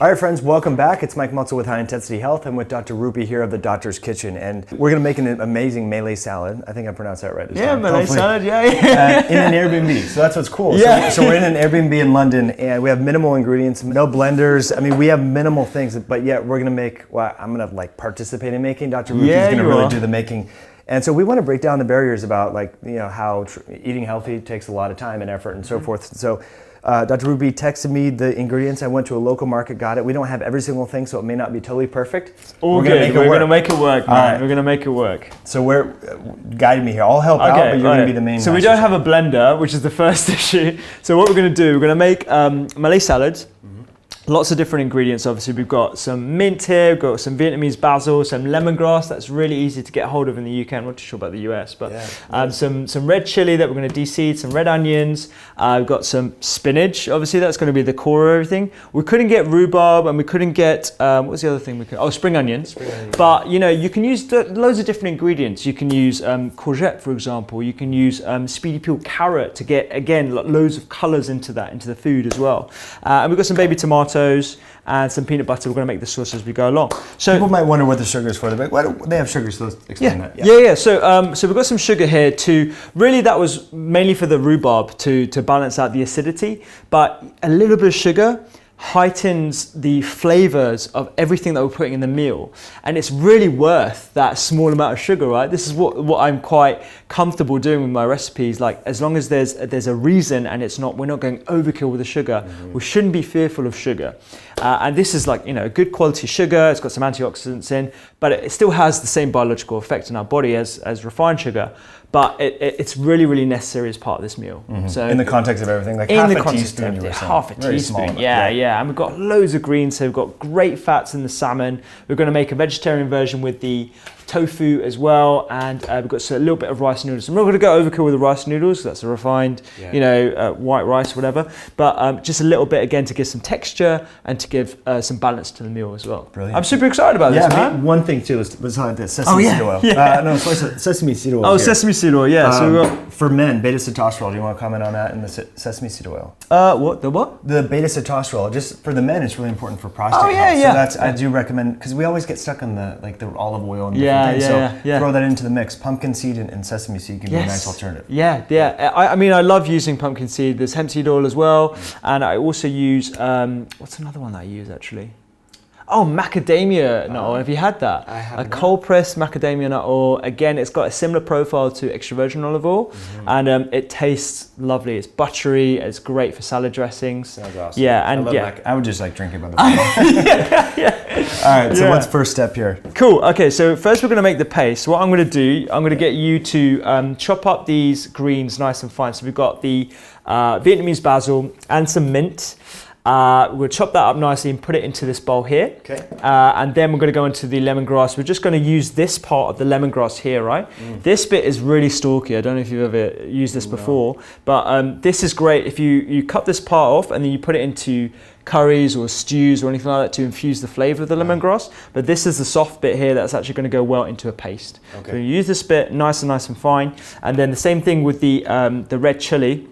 All right, friends, welcome back. It's Mike Mutzel with High Intensity Health. I'm with Dr. Rupy here of the Doctor's Kitchen, and we're going to make an amazing Malay salad. I think I pronounced that right this time. Malay salad, in an Airbnb, so that's what's cool. Yeah. So we're in an Airbnb in London, and we have minimal ingredients, no blenders. I mean, we have minimal things, but yet we're going to make, well, I'm going to like participate in making. Dr. Rupy's going to really do the making. And so we want to break down the barriers about how eating healthy takes a lot of time and effort and so forth. So Dr. Rupy texted me the ingredients. I went to a local market, got it. We don't have every single thing, so it may not be totally perfect. All good. We're going to make it work, man. Right. We're going to make it work. So guide me here. I'll help out, but you're going to be the main So we don't have a blender, which is the first issue. So what we're going to do, we're going to make Malay salads. Lots of different ingredients. Obviously, we've got some mint here, we've got some Vietnamese basil, some lemongrass. That's really easy to get hold of in the UK. I'm not too sure about the US, but some red chili that we're going to de-seed, some red onions. We've got some spinach. Obviously, that's going to be the core of everything. We couldn't get rhubarb, and we couldn't get what's the other thing we could? Oh, spring onions. But you can use loads of different ingredients. You can use courgette, for example. You can use speedy peel carrot to get loads of colours into the food as well. And we've got some baby tomatoes and some peanut butter. We're going to make the sauce as we go along. So people might wonder what the sugar is for. Why do they have sugar? So let's explain that. Yeah. So we've got some sugar here that was mainly for the rhubarb to balance out the acidity, but a little bit of sugar heightens the flavors of everything that we're putting in the meal, and it's really worth that small amount of sugar, right? This is what I'm quite comfortable doing with my recipes. Like, as long as there's a reason and we're not going overkill with the sugar, we shouldn't be fearful of sugar. And this is a good quality sugar. It's got some antioxidants in, but it still has the same biological effect in our body as refined sugar. But it's really, really necessary as part of this meal. So in the context of everything, like half a teaspoon, half a teaspoon. Yeah. And we've got loads of greens, so we've got great fats in the salmon. We're going to make a vegetarian version with the tofu as well, and we've got a little bit of rice noodles. I'm not going to go overkill with the rice noodles. That's a refined, white rice, whatever. But just a little bit again to give some texture and to give some balance to the meal as well. Brilliant. I'm super excited about this, man. One thing too was the sesame seed oil. Sesame seed oil. Oh, sesame seed oil. Yeah. So we got, for men, beta sitosterol. Do you want to comment on that in the sesame seed oil? What? The what? The beta sitosterol. Just for the men, it's really important for prostate health. So I do recommend, because we always get stuck on the olive oil and different things. Throw that into the mix. Pumpkin seed and sesame seed can be a nice alternative. Yeah. I love using pumpkin seed. There's hemp seed oil as well, and I also use what's another one that I use actually? Oh, macadamia nut oil. Have you had that? I have. Cold pressed macadamia nut oil. Again, it's got a similar profile to extra virgin olive oil, and it tastes lovely. It's buttery. It's great for salad dressings. Sounds awesome. Yeah, and I would just like drink it by the bottle. All right. So what's first step here? Cool. Okay. So first we're going to make the paste. What I'm going to do, I'm going to get you to chop up these greens nice and fine. So we've got the Vietnamese basil and some mint. We'll chop that up nicely and put it into this bowl here. Okay. And then we're going to go into the lemongrass. We're just going to use this part of the lemongrass here, right? This bit is really stalky. I don't know if you've ever used this before, but this is great. If you cut this part off and then you put it into curries or stews or anything like that to infuse the flavor of the lemongrass. But this is the soft bit here that's actually going to go well into a paste. Okay. So you use this bit nice and fine. And then the same thing with the red chili.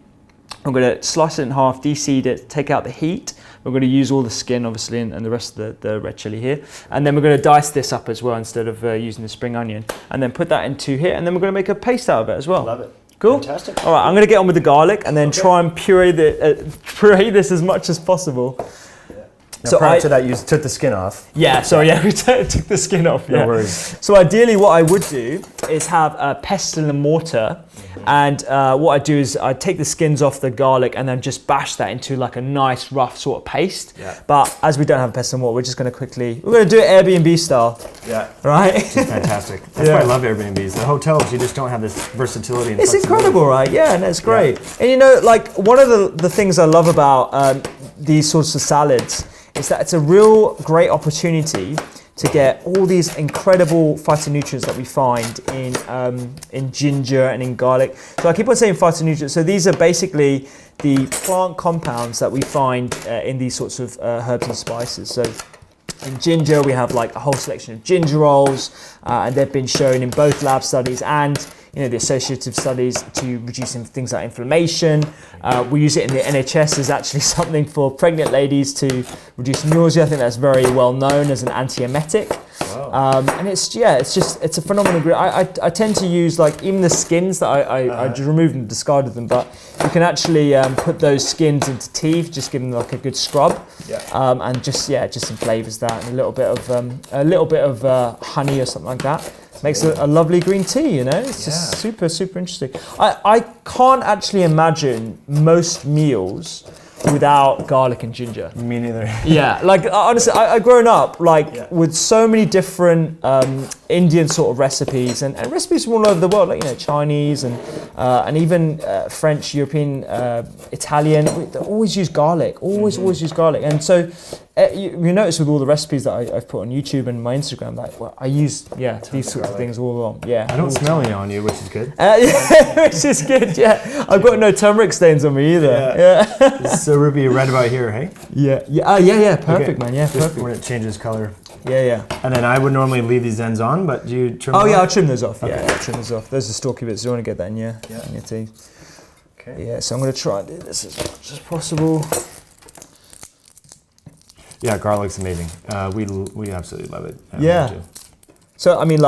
I'm going to slice it in half, de-seed it, take out the heat. We're going to use all the skin, obviously, and the rest of the red chili here. And then we're going to dice this up as well instead of using the spring onion. And then put that into here, and then we're going to make a paste out of it as well. Love it. Cool? Fantastic. All right, I'm going to get on with the garlic and then try and puree this as much as possible. Now, so prior to that, you took the skin off. Yeah, sorry, we took the skin off. No worries. So ideally what I would do is have a pestle and mortar, and what I do is I take the skins off the garlic and then just bash that into like a nice rough sort of paste. Yeah. But as we don't have a pestle and mortar, we're just going to do it Airbnb style. Yeah. Right? Which is fantastic. That's why I love Airbnbs. The hotels, you just don't have this versatility. It's incredible, right? Yeah, and it's great. Yeah. And one of the things I love about these sorts of salads is that it's a real great opportunity to get all these incredible phytonutrients that we find in ginger and in garlic. So I keep on saying phytonutrients. So these are basically the plant compounds that we find in these sorts of herbs and spices. So in ginger, we have like a whole selection of gingerols, and they've been shown in both lab studies and the associative studies to reducing things like inflammation. We use it in the NHS as actually something for pregnant ladies to reduce nausea. I think that's very well known as an antiemetic. Wow. And it's a phenomenal ingredient. I tend to use like even the skins that I just removed and discarded them, but you can actually put those skins into tea, just give them like a good scrub, and just some flavors that, and a little bit of honey or something like that. Makes a lovely green tea, It's just super, super interesting. I can't actually imagine most meals without garlic and ginger. Me neither. Yeah, like honestly, I've grown up with so many different Indian sort of recipes and recipes from all over the world, like Chinese and even French, European, Italian. They always use garlic. Always use garlic. And so you notice with all the recipes that I've put on YouTube and my Instagram, I use these sorts of things all along. Yeah, I don't smell any on you, which is good. Which is good. Yeah, I've got no turmeric stains on me either. Yeah. So Rupy, right about here, hey? Yeah. Perfect, man. Yeah, perfect. When it changes color. Yeah. And then I would normally leave these ends on, but do you trim them off? I'll trim those off. Okay. Yeah, I'll trim those off. Those are stalky bits. You want to get that in your tea. Okay. Yeah, so I'm going to try and do this as much as possible. Yeah, garlic's amazing. We absolutely love it. Yeah. So I mean,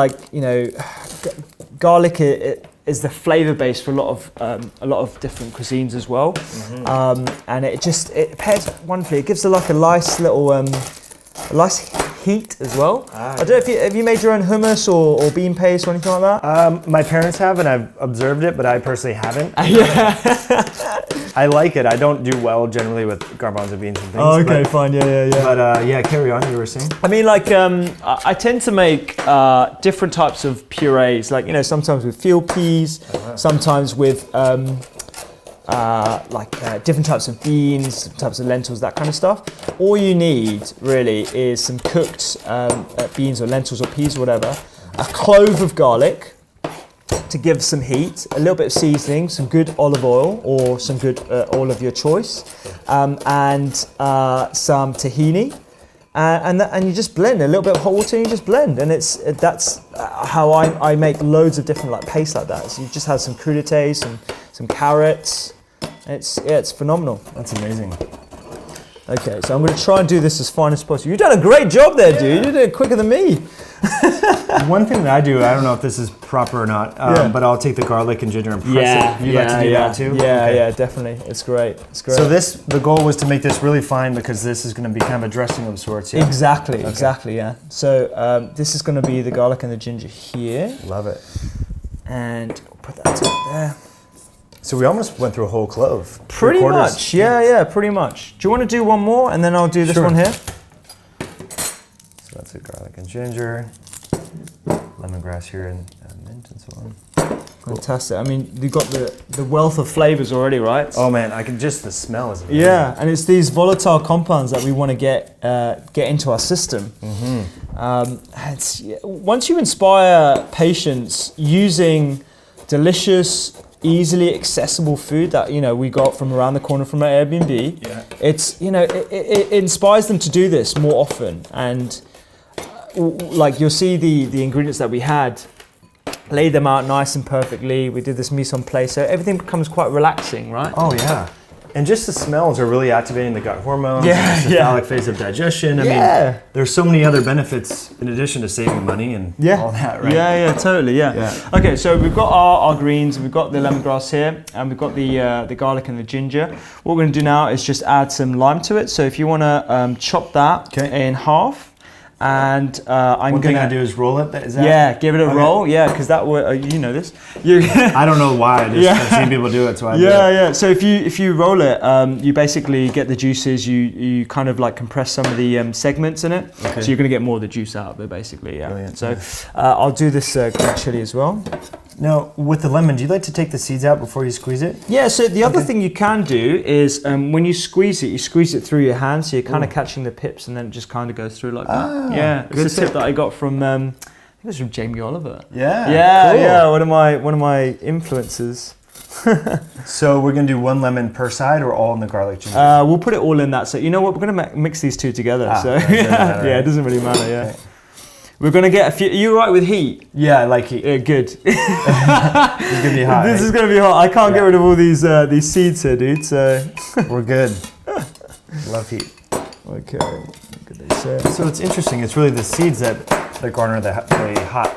garlic is the flavor base for a lot of different cuisines as well, and it pairs wonderfully. It gives a nice little nice heat as well. I don't know if have you made your own hummus or bean paste or anything like that? My parents have, and I've observed it, but I personally haven't. I like it. I don't do well generally with garbanzo beans and things. Oh, okay, fine, yeah. But carry on. You were saying. I mean, I tend to make different types of purees. Sometimes with field peas, sometimes with different types of beans, types of lentils, that kind of stuff. All you need really is some cooked beans or lentils or peas or whatever, a clove of garlic to give some heat, a little bit of seasoning, some good olive oil or some good oil of your choice, and some tahini. And you just blend a little bit of hot water and you just blend, and that's how I make loads of different pastes like that. So you just have some crudités, some carrots. It's phenomenal. That's amazing. Okay, so I'm going to try and do this as fine as possible. You've done a great job there, dude. You did it quicker than me. One thing that I do, I don't know if this is proper or not, but I'll take the garlic and ginger and press it. You like to do that too? Yeah, definitely. It's great. So the goal was to make this really fine because this is going to be kind of a dressing of sorts. Yeah? Exactly, yeah. So this is going to be the garlic and the ginger here. Love it. And we'll put that top there. So we almost went through a whole clove. Pretty much, yeah, pretty much. Do you want to do one more and then I'll do this one here? So that's it, garlic and ginger, lemongrass here and mint and so on. Cool. Fantastic. I mean, you've got the wealth of flavors already, right? Oh man, the smell is amazing. Yeah, and it's these volatile compounds that we want to get into our system. Once you inspire patients using delicious, easily accessible food that we got from around the corner from our Airbnb, it inspires them to do this more often. And you'll see the ingredients that we had, lay them out nice and perfectly. We did this mise en place, so everything becomes quite relaxing, right? Oh yeah. And just the smells are really activating the gut hormones, the cephalic phase of digestion. I mean, there's so many other benefits in addition to saving money and all that, right? Yeah, totally, yeah. Okay, so we've got our greens, we've got the lemongrass here, and we've got the garlic and the ginger. What we're going to do now is just add some lime to it. So if you want to chop that in half, and I'm going to do is roll it. Give it a roll. Yeah, because that way you know this. I don't know why. I've seen people do it, so I do it. So if you roll it, you basically get the juices. You kind of compress some of the segments in it. Okay. So you're going to get more of the juice out of it, basically. Yeah. Brilliant. So I'll do this green chili as well. Now, with the lemon, do you like to take the seeds out before you squeeze it? Yeah, so the other thing you can do is when you squeeze it through your hand, so you're kind of catching the pips and then it just kind of goes through like that. Yeah, it's a tip that I got from, I think it was from Jamie Oliver. Yeah, one of my influences. So we're going to do one lemon per side or all in the garlic ginger? We'll put it all in that. So you know what, we're going to mix these two together. It doesn't matter, it doesn't really matter, Okay. We're gonna get a few. Are you right with heat? Yeah, I like heat. Yeah, good. It's gonna be hot. This is gonna be hot. I can't get rid of all these seeds here, dude. So we're good. Love heat. Okay. So it's interesting. It's really the seeds that garner the hot.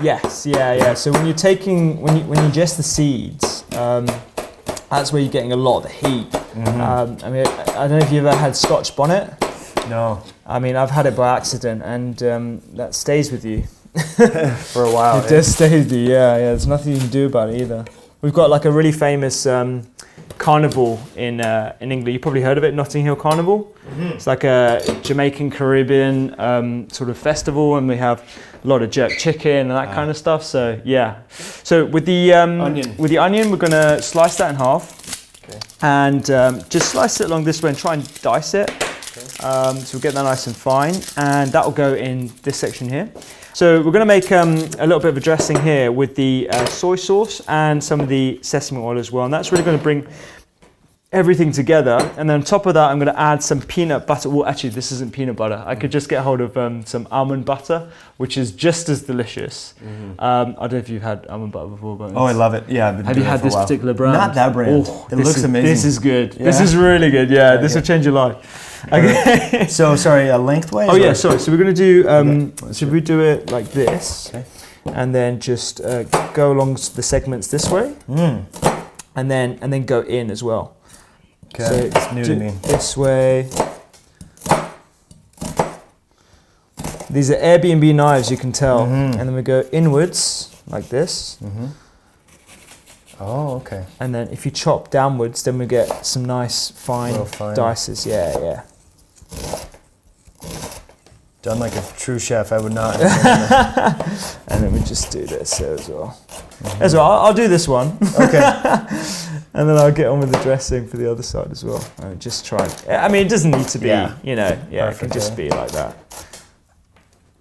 Yes. Yeah. So when you're taking when you ingest the seeds, that's where you're getting a lot of the heat. I mean, I don't know if you've ever had Scotch bonnet. No. I mean, I've had it by accident, and that stays with you for a while. It does stay with you. Yeah. There's nothing you can do about it either. We've got like a really famous carnival in England. You probably heard of it, Notting Hill Carnival. It's like a Jamaican Caribbean sort of festival, and we have a lot of jerk chicken and that kind of stuff. So yeah. So with the onion, we're gonna slice that in half, and just slice it along this way and try and dice it. So we'll get that nice and fine, and that will go in this section here. So we're going to make a little bit of a dressing here with the soy sauce and some of the sesame oil as well, and that's really going to bring everything together. And then on top of that, I'm going to add some peanut butter. Well, actually, this isn't peanut butter. I could just get hold of some almond butter, which is just as delicious. I don't know if you've had almond butter before, but I love it. Yeah, have you had this particular brand? Not that brand. It looks amazing. This is good. Yeah. This is really good. Yeah, this will change your life. Okay. So sorry, lengthwise? Oh yeah, sorry. So we're going to do, should we do it like this? Okay. And then just go along the segments this way. And then go in as well. Okay, so it's new to me. This way. These are Airbnb knives, you can tell. And then we go inwards like this. Oh, okay. And then if you chop downwards, then we get some nice fine dices. Yeah. Done like a true chef, I would not. And then we just do this here as well. As well, I'll do this one. Okay. And then I'll get on with the dressing for the other side as well. And just try. I mean, it doesn't need to be, perfect, it can just be like that.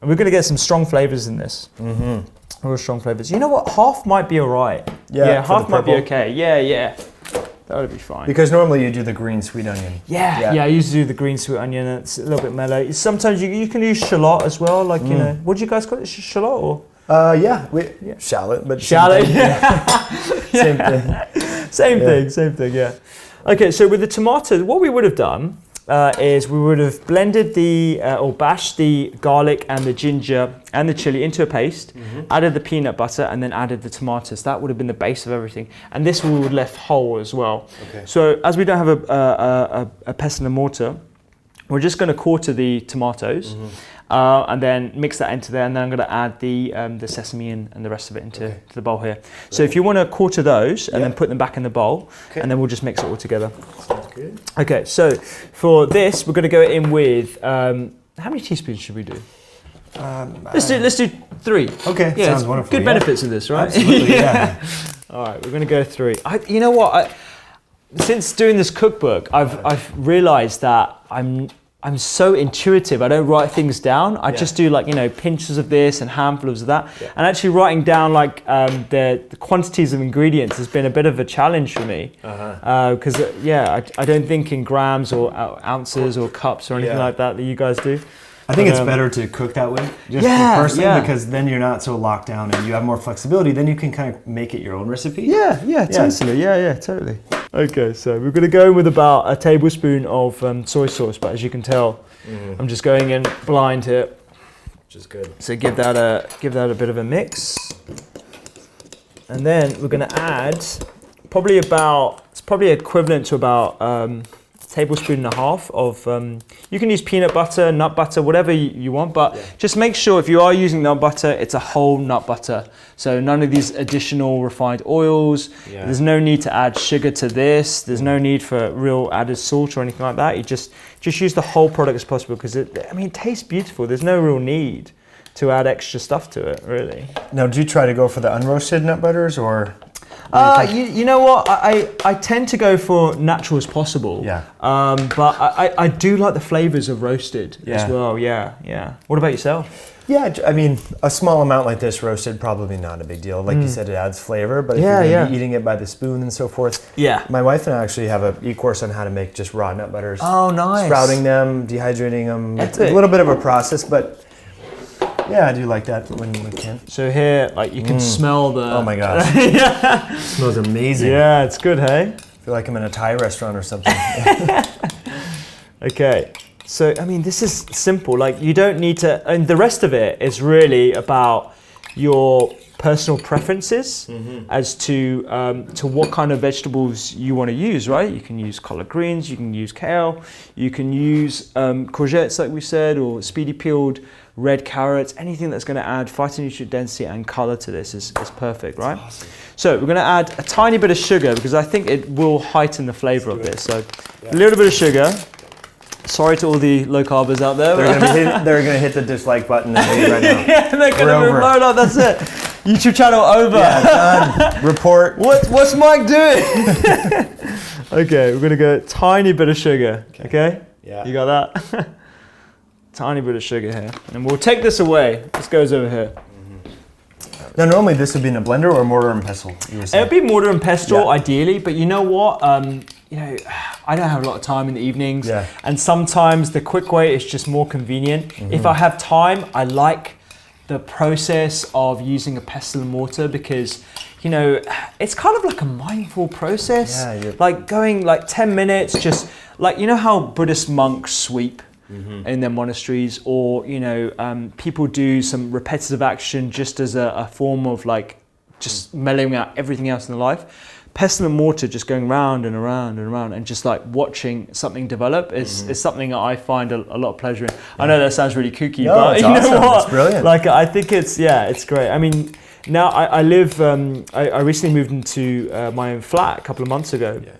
And we're going to get some strong flavors in this. Real strong flavors. You know what? Half might be all right. Yeah, half might be okay. Yeah. That would be fine. Because normally you do the green sweet onion. Yeah, I usually do the green sweet onion. It's a little bit mellow. Sometimes you can use shallot as well. Like, what do you guys call it? Shallot or? Shallot, but shallot. Same thing. Same thing, yeah. Okay, so with the tomatoes, what we would have done is we would have blended or bashed the garlic and the ginger and the chili into a paste, added the peanut butter, and then added the tomatoes. That would have been the base of everything. And this we would have left whole as well. Okay. So as we don't have a pestle and mortar, we're just going to quarter the tomatoes and then mix that into there. And then I'm going to add the sesame and the rest of it into the bowl here. So if you want to quarter those and then put them back in the bowl, and then we'll just mix it all together. Good. Okay, so for this, we're going to go in with, how many teaspoons should we do? Let's do 3. Okay, yeah, sounds wonderful. Good benefits of this, right? Absolutely, yeah. All right, we're going to go 3. You know what? Since doing this cookbook, I've realised that I'm so intuitive. I don't write things down. I just do pinches of this and handfuls of that. Yeah. And actually writing down the quantities of ingredients has been a bit of a challenge for me. Because I don't think in grams or ounces or cups or anything like that you guys do. I think it's better to cook that way, personally, because then you're not so locked down and you have more flexibility. Then you can kind of make it your own recipe. Yeah, totally. Yeah, totally. Okay, so we're going to go with about a tablespoon of soy sauce, but as you can tell, I'm just going in blind here. Which is good. So give that a bit of a mix, and then we're going to add it's probably equivalent to about tablespoon and a half of, you can use peanut butter, nut butter, whatever you want, but just make sure if you are using nut butter, it's a whole nut butter. So none of these additional refined oils. There's no need to add sugar to this. There's no need for real added salt or anything like that. You just use the whole product as possible because it tastes beautiful. There's no real need to add extra stuff to it, really. Now, do you try to go for the unroasted nut butters or? You know what? I tend to go for natural as possible. Yeah. But I do like the flavors of roasted as well. Yeah. What about yourself? Yeah, I mean, a small amount like this roasted, probably not a big deal. Like you said, it adds flavor, but if you're going to be eating it by the spoon and so forth. Yeah. My wife and I actually have an e-course on how to make just raw nut butters. Oh, nice. Sprouting them, dehydrating them. It's a little bit of a process, but Yeah, I do like that when we can. So here, like you can smell the. Oh my gosh. Yeah. It smells amazing. Yeah, it's good, hey? I feel like I'm in a Thai restaurant or something. Okay. So, I mean, this is simple. Like, you don't need to, and the rest of it is really about your personal preferences as to what kind of vegetables you want to use, right? You can use collard greens, you can use kale, you can use courgettes, like we said, or speedy peeled red carrots. Anything that's going to add phytonutrient density and color to this is perfect, right? Awesome. So we're going to add a tiny bit of sugar because I think it will heighten the flavor of this. So a little bit of sugar. Sorry to all the low carbers out there. They're gonna hit the dislike button and leave right now. Yeah, they're gonna be blown up. That's it. YouTube channel over. Yeah, done. Report. What's Mike doing? Okay, we're gonna go tiny bit of sugar. Okay. Yeah. You got that? Tiny bit of sugar here, and we'll take this away. This goes over here. Now, normally this would be in a blender or mortar and pestle. It would be mortar and pestle ideally, but you know what? You know, I don't have a lot of time in the evenings, and sometimes the quick way is just more convenient. If I have time, I like the process of using a pestle and mortar because, you know, it's kind of like a mindful process. Yeah, like going like 10 minutes, just like, you know how Buddhist monks sweep in their monasteries, or, you know, people do some repetitive action just as a form of like just mellowing out everything else in their life. Pestle and mortar, just going round and around and around and just like watching something develop is something that I find a lot of pleasure in. I know that sounds really kooky, but you know what? It's brilliant. Like, I think it's great. I mean, now I live, I recently moved into my own flat a couple of months ago. Yeah.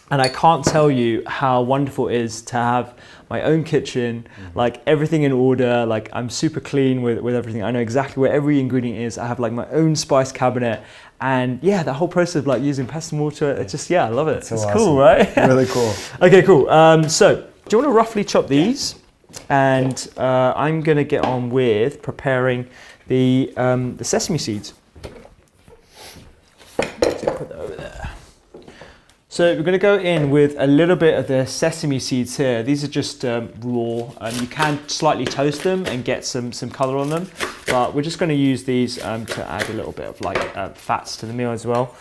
And I can't tell you how wonderful it is to have my own kitchen, like everything in order, like I'm super clean with everything. I know exactly where every ingredient is. I have like my own spice cabinet. And yeah, the whole process of like using pestle and mortar, it's just, I love it. So it's awesome. Cool, right? Really cool. Okay, cool. So do you want to roughly chop these? And I'm gonna get on with preparing the sesame seeds. So put that over there. So we're going to go in with a little bit of the sesame seeds here. These are just raw. You can slightly toast them and get some color on them, but we're just going to use these to add a little bit of like fats to the meal as well.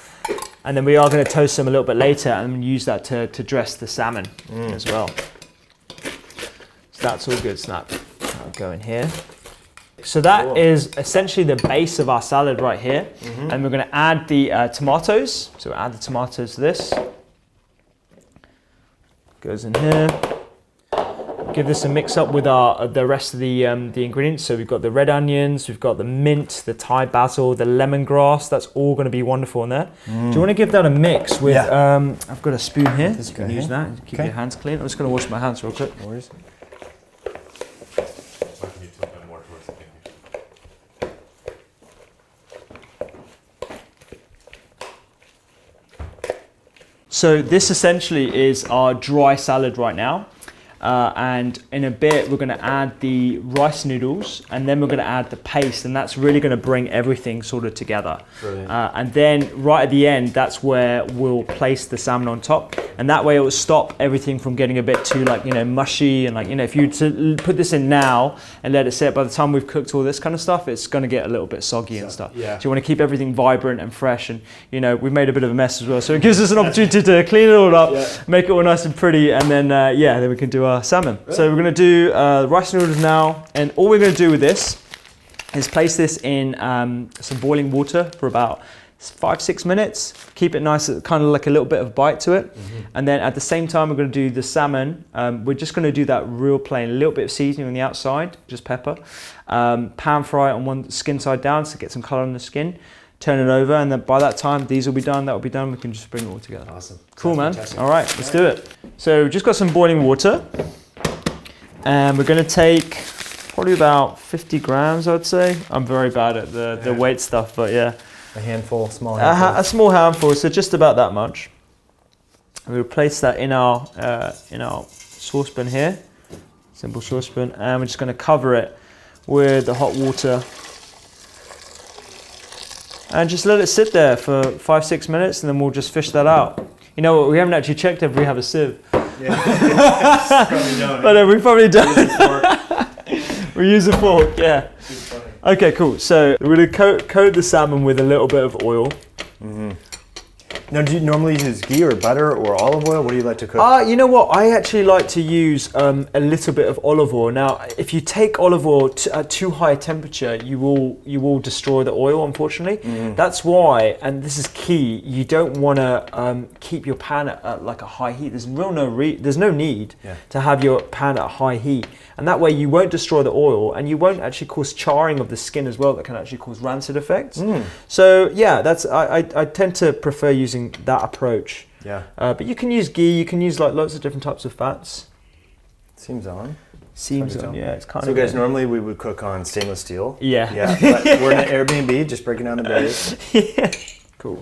And then we are going to toast them a little bit later and use that to dress the salmon as well. So that's all good, Snap. I'll go in here. So that is essentially the base of our salad right here. And we're going to add the tomatoes. So we'll add the tomatoes to this. Goes in here. Give this a mix up with the rest of the ingredients. So we've got the red onions, we've got the mint, the Thai basil, the lemongrass. That's all going to be wonderful in there. Do you want to give that a mix with? I've got a spoon here. You can use that. Keep your hands clean. I'm just going to wash my hands real quick. No worries. So this essentially is our dry salad right now. And in a bit, we're going to add the rice noodles, and then we're going to add the paste, and that's really going to bring everything sort of together. And then right at the end, that's where we'll place the salmon on top, and that way it will stop everything from getting a bit too mushy, and if you to put this in now and let it sit, by the time we've cooked all this kind of stuff, it's going to get a little bit soggy and stuff. Yeah. So you want to keep everything vibrant and fresh, and we've made a bit of a mess as well, so it gives us an opportunity to clean it all up, make it all nice and pretty, and then then we can do our salmon. Really? So we're going to do rice noodles now, and all we're going to do with this is place this in some boiling water for about 5-6 minutes. Keep it nice, kind of like a little bit of bite to it. And then at the same time, we're going to do the salmon. We're just going to do that real plain, a little bit of seasoning on the outside, just pepper. Pan fry it on one skin side down to get some color on the skin. Turn it over, and then by that time, these will be done, that will be done. We can just bring it all together. Awesome. Cool, man. All right, let's do it. So we've just got some boiling water. And we're going to take probably about 50 grams, I'd say. I'm very bad at the weight stuff, but yeah. A handful, small handful. A small handful, so just about that much. We'll place that in our saucepan here, simple saucepan, and we're just going to cover it with the hot water. And just let it sit there for 5-6 minutes, and then we'll just fish that out. You know what, we haven't actually checked if we have a sieve. Yeah. Probably don't. But we probably don't. We use a fork, yeah. Okay, cool. So we're gonna coat the salmon with a little bit of oil. Now, do you normally use ghee or butter or olive oil? What do you like to cook? You know what? I actually like to use a little bit of olive oil. Now, if you take olive oil at too high a temperature, you will destroy the oil, unfortunately. That's why, and this is key, you don't want to keep your pan at like a high heat. There's no need to have your pan at high heat. And that way you won't destroy the oil, and you won't actually cause charring of the skin as well, that can actually cause rancid effects. So yeah, I tend to prefer using that approach. Yeah. But you can use ghee, you can use like lots of different types of fats. Seems on. Yeah, it's kind So of. guys, normally we would cook on stainless steel. Yeah. Yeah, but we're in an Airbnb, just breaking down the barriers. Yeah. Cool.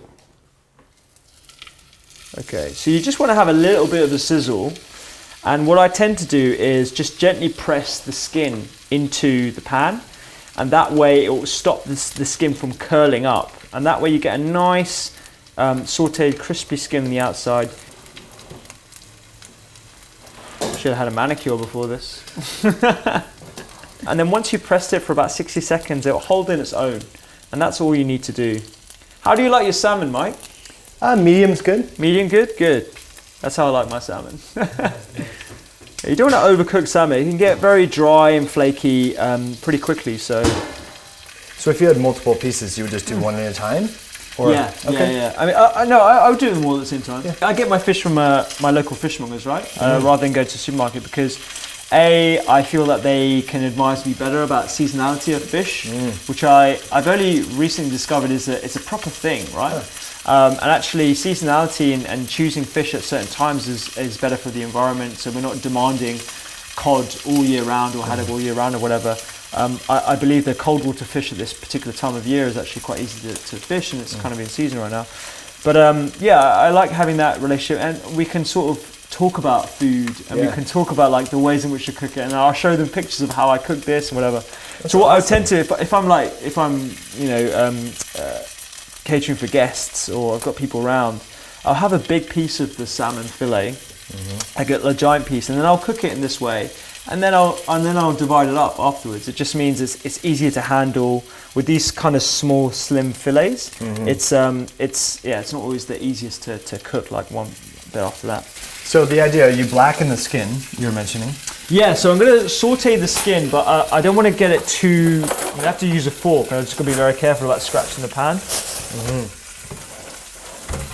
Okay, so you just want to have a little bit of a sizzle. And what I tend to do is just gently press the skin into the pan, and that way it will stop the skin from curling up. And that way you get a nice sauteed crispy skin on the outside. Should have had a manicure before this. And then once you pressed it for about 60 seconds, it will hold in its own. And that's all you need to do. How do you like your salmon, Mike? Medium's good. Medium good? Good. That's how I like my salmon. You don't want to overcook salmon. It can get very dry and flaky pretty quickly. So if you had multiple pieces, you would just do one at a time? Or, yeah. I mean, I would do them all at the same time. Yeah. I get my fish from my local fishmongers, right? Rather than go to the supermarket, because I feel that they can advise me better about seasonality of fish, which I've only recently discovered it's a proper thing, right? And actually seasonality and choosing fish at certain times is better for the environment, so we're not demanding cod all year round or haddock all year round or whatever. I believe the cold water fish at this particular time of year is actually quite easy to fish, and it's kind of in season right now. But yeah, I like having that relationship, and we can sort of talk about food, and we can talk about like the ways in which to cook it, and I'll show them pictures of how I cook this and whatever. So what awesome. I tend to, if I'm catering for guests or I've got people around, I'll have a big piece of the salmon fillet. I get a giant piece, and then I'll cook it in this way, and then I'll divide it up afterwards. It just means it's easier to handle with these kind of small, slim fillets. It's not always the easiest to cook, like one bit after that. So the idea, you blacken the skin, you were mentioning. Yeah, so I'm going to saute the skin, but I don't want to get it too. I have to use a fork, and I'm just going to be very careful about scratching the pan.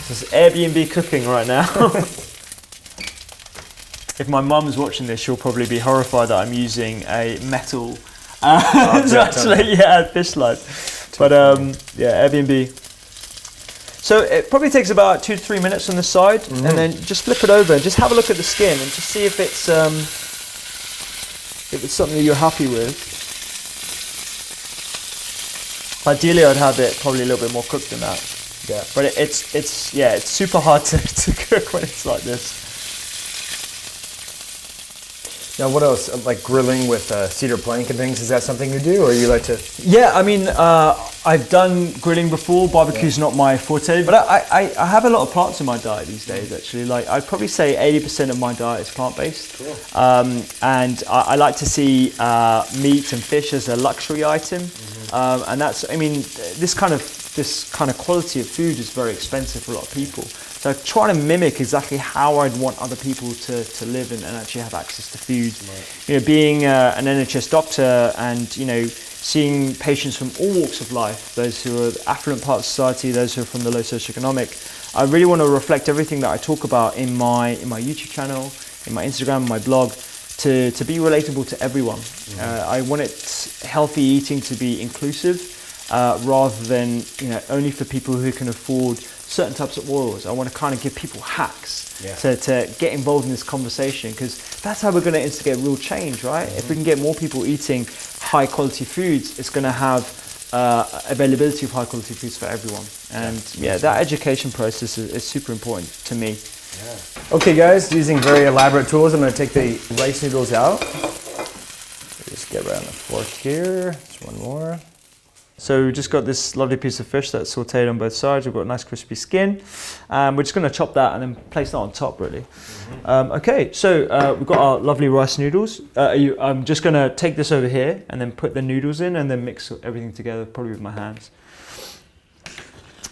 This is Airbnb cooking right now. If my mum's watching this, she'll probably be horrified that I'm using a metal fish line. But Airbnb. So it probably takes about 2 to 3 minutes on the side, and then just flip it over and just have a look at the skin and just see if it's something that you're happy with. Ideally, I'd have it probably a little bit more cooked than that. Yeah, but it's super hard to cook when it's like this. Now, what else? Like grilling with cedar plank and things, is that something you do, or you like to? Yeah, I mean, I've done grilling before. Barbecue's not my forte, but I have a lot of plants in my diet these days, actually. Like, I'd probably say 80% of my diet is plant-based. Cool. And I like to see meat and fish as a luxury item. And that's, I mean, this kind of quality of food is very expensive for a lot of people. So trying to mimic exactly how I'd want other people to live and actually have access to food. Right. You know, being an NHS doctor and, seeing patients from all walks of life, those who are affluent part of society, those who are from the low socioeconomic, I really want to reflect everything that I talk about in my YouTube channel, in my Instagram, and my blog, to be relatable to everyone. I want healthy eating to be inclusive, rather than only for people who can afford certain types of oils. I want to kind of give people hacks to get involved in this conversation, because that's how we're going to instigate real change, right? If we can get more people eating high quality foods, it's going to have availability of high quality foods for everyone. And that education process is super important to me. Yeah. Okay guys, using very elaborate tools, I'm going to take the rice noodles out. Just get right on the fork here. Just one more. So we've just got this lovely piece of fish that's sauteed on both sides. We've got a nice crispy skin. We're just going to chop that and then place that on top, really. Okay, so we've got our lovely rice noodles. I'm just going to take this over here and then put the noodles in and then mix everything together, probably with my hands.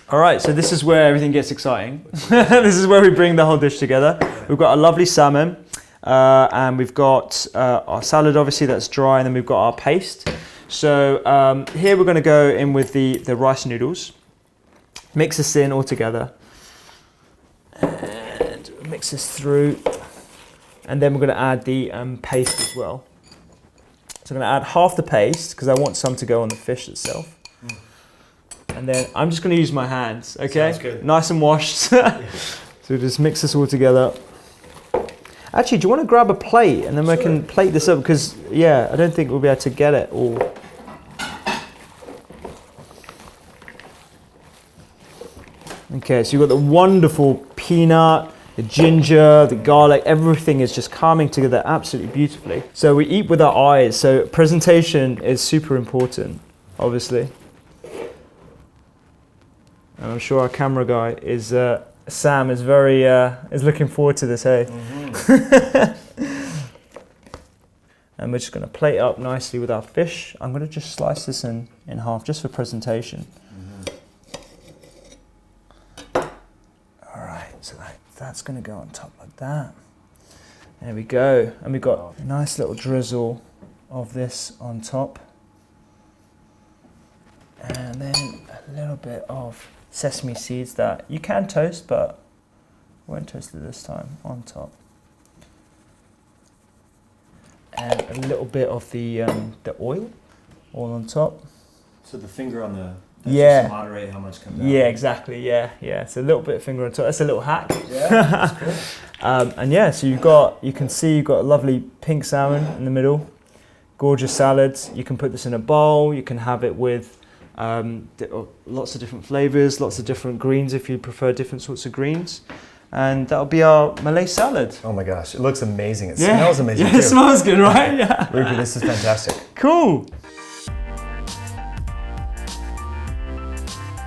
All right, so this is where everything gets exciting. This is where we bring the whole dish together. We've got a lovely salmon, and we've got our salad, obviously, that's dry, and then we've got our paste. So here we're going to go in with the rice noodles, mix this in all together, and mix this through, and then we're going to add the paste as well. So I'm going to add half the paste because I want some to go on the fish itself. And then I'm just going to use my hands, okay? Sounds good. Nice and washed. So just mix this all together. Actually, do you want to grab a plate and then we can plate this up? Because, yeah, I don't think we'll be able to get it all. Okay, so you've got the wonderful peanut, the ginger, the garlic, everything is just coming together absolutely beautifully. So we eat with our eyes, so presentation is super important, obviously. And I'm sure our camera guy is, Sam is very, is looking forward to this, hey? And we're just gonna plate up nicely with our fish. I'm gonna just slice this in half just for presentation. All right, so that's gonna go on top like that. There we go. And we've got a nice little drizzle of this on top. And then a little bit of sesame seeds that you can toast, but I won't toast it this time, on top. And a little bit of the oil, all on top. So the finger on the Yeah. just moderate how much comes out. Yeah, exactly. Yeah. So a little bit of finger on top. That's a little hack. Yeah, that's cool. And yeah, so you can see you've got a lovely pink salmon in the middle. Gorgeous salads. You can put this in a bowl. You can have it with lots of different flavors, lots of different greens if you prefer different sorts of greens. And that'll be our Malay salad. Oh my gosh, it looks amazing. It smells amazing too. Yeah, it smells good, right? Yeah. Rupy, this is fantastic. Cool.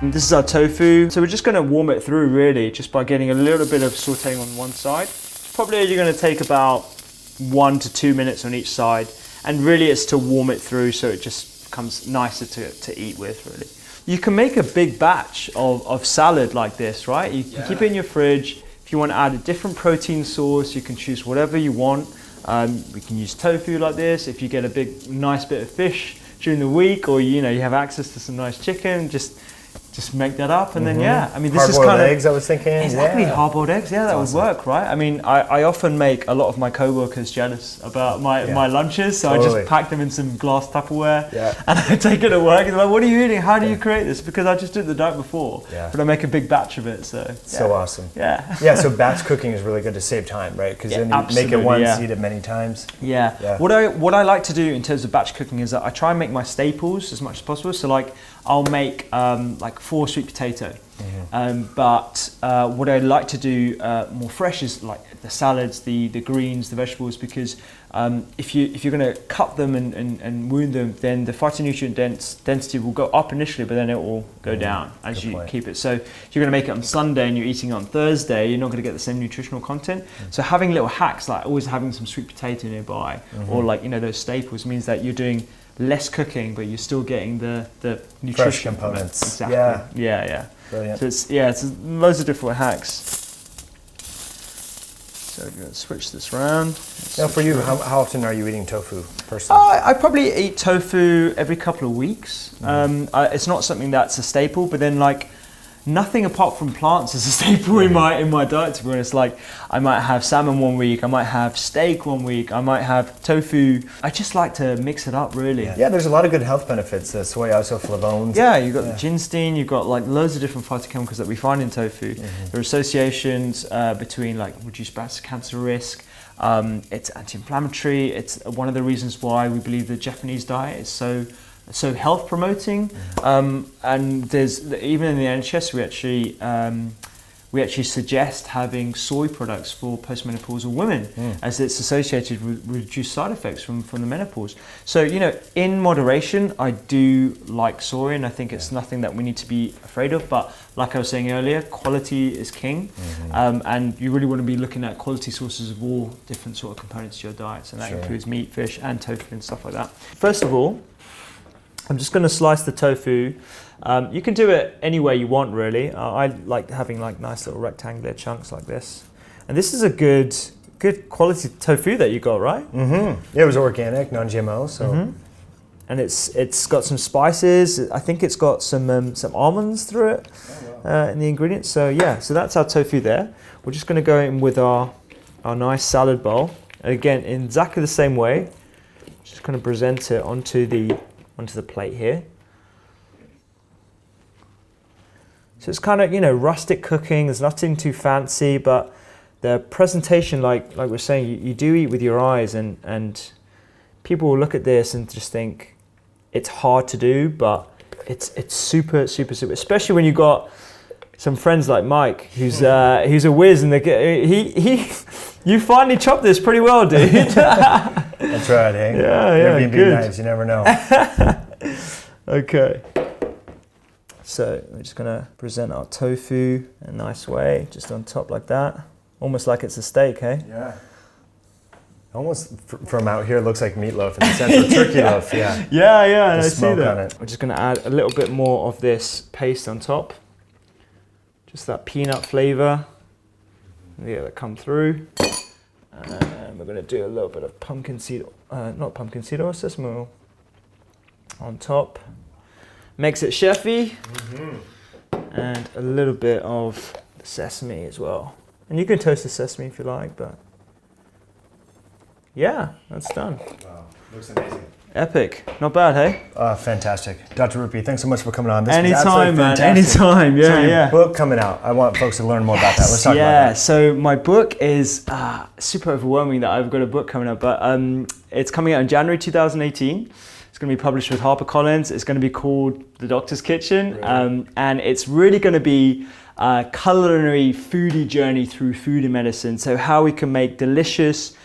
And this is our tofu. So we're just going to warm it through really, just by getting a little bit of sauteing on one side. Probably only going to take about 1 to 2 minutes on each side. And really it's to warm it through so it just becomes nicer to eat with, really. You can make a big batch of salad like this, right? You can keep it in your fridge. If you want to add a different protein source, you can choose whatever you want. We can use tofu like this. If you get a nice bit of fish during the week, or you have access to some nice chicken, just make that up, and then I mean, this is kind of hard-boiled eggs. I was thinking exactly hard-boiled eggs. Yeah, that would work, right? I mean, I often make a lot of my co-workers jealous about my lunches, so I just pack them in some glass Tupperware, and I take it to work. And they're like, "What are you eating? How do you create this?" Because I just did the night before, but I make a big batch of it. So awesome. Yeah. So batch cooking is really good to save time, right? Because then you make it once, eat it many times. Yeah. What I like to do in terms of batch cooking is that I try and make my staples as much as possible. So like I'll make like 4 sweet potato, but what I like to do more fresh is like the salads, the greens, the vegetables, because if you're going to cut them and wound them, then the phytonutrient density will go up initially, but then it will go down as you keep it. So if you're going to make it on Sunday and you're eating it on Thursday, you're not going to get the same nutritional content. So having little hacks, like always having some sweet potato nearby, or like those staples, means that you're doing less cooking, but you're still getting the nutrition fresh components. Exactly. Yeah. Brilliant. So it's loads of different hacks. So we're going to switch this around. Now for you, how often are you eating tofu personally? I probably eat tofu every couple of weeks. It's not something that's a staple, but then like nothing apart from plants is a staple in my diet, to be honest. Like I might have salmon one week, I might have steak one week, I might have tofu. I just like to mix it up, really. Yeah, there's a lot of good health benefits. Soy isoflavones. Yeah, you've got the ginseng, you've got like loads of different phytochemicals that we find in tofu. There are associations between like reduced breast cancer risk. It's anti-inflammatory. It's one of the reasons why we believe the Japanese diet is so health promoting, and there's even in the NHS we actually we actually suggest having soy products for postmenopausal women as it's associated with reduced side effects from the menopause. So, you know, in moderation, I do like soy, and I think it's nothing that we need to be afraid of. But like I was saying earlier, quality is king. And you really want to be looking at quality sources of all different sort of components to your diets. And that includes meat, fish, and tofu and stuff like that. First of all, I'm just going to slice the tofu. You can do it any way you want, really. I like having like nice little rectangular chunks like this. And this is a good quality tofu that you got, right? Yeah, it was organic, non-GMO, so. And it's got some spices. I think it's got some almonds through it in the ingredients. So yeah, so that's our tofu there. We're just going to go in with our nice salad bowl. And again, in exactly the same way, just going to present it onto the plate here. So it's kind of, you know, rustic cooking. There's nothing too fancy, but the presentation, like we're saying, you do eat with your eyes, and people will look at this and just think it's hard to do, but it's super, super, super. Especially when you got some friends like Mike, who's a whiz, and you finally chopped this pretty well, dude. That's right, hey? Yeah, Airbnb good. knives, you never know. Okay. So we're just gonna present our tofu in a nice way, just on top like that. Almost like it's a steak, hey? Yeah. Almost from out here, it looks like meatloaf in the sense of turkey loaf, yeah. Yeah, I see smoke that. on it. We're just gonna add a little bit more of this paste on top. Just that peanut flavor. Yeah, that come through. And we're gonna do a little bit of pumpkin seed, not pumpkin seed oil, sesame oil on top. Makes it chefy. And a little bit of sesame as well. And you can toast the sesame if you like, but yeah, that's done. Wow, looks amazing. Epic. Not bad, hey? Fantastic. Dr. Rupy, thanks so much for coming on. This was Anytime, absolutely man. fantastic. Anytime. Yeah, So your yeah. book coming out. I want folks to learn more about that. Let's talk about that. So my book is super overwhelming that I've got a book coming out, but it's coming out in January 2018. It's going to be published with HarperCollins. It's going to be called The Doctor's Kitchen, and it's really going to be a culinary foodie journey through food and medicine. So how we can make delicious,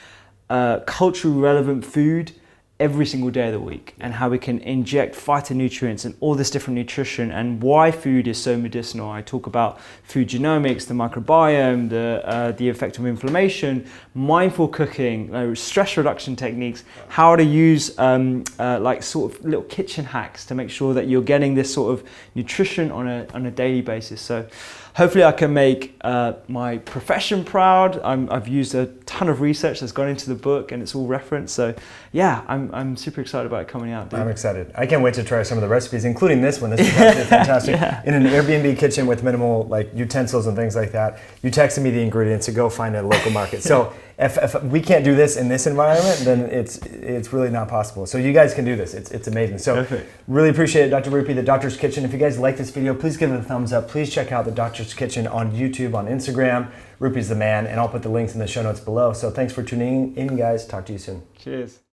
culturally relevant food every single day of the week, and how we can inject phytonutrients and all this different nutrition, and why food is so medicinal. I talk about food genomics, the microbiome, the effect of inflammation, mindful cooking, stress reduction techniques, how to use like sort of little kitchen hacks to make sure that you're getting this sort of nutrition on a daily basis. So hopefully I can make my profession proud. I've used a ton of research that's gone into the book, and it's all referenced. So yeah, I'm super excited about it coming out, dude. I'm excited. I can't wait to try some of the recipes, including this one. This is absolutely fantastic. In an Airbnb kitchen with minimal like utensils and things like that. You texted me the ingredients to go find at a local market. So if we can't do this in this environment, then it's really not possible. So you guys can do this. It's amazing. So really appreciate it, Dr. Rupy, The Doctor's Kitchen. If you guys like this video, please give it a thumbs up. Please check out The Doctor's Kitchen on YouTube, on Instagram. Rupy's the man, and I'll put the links in the show notes below. So thanks for tuning in, guys. Talk to you soon. Cheers.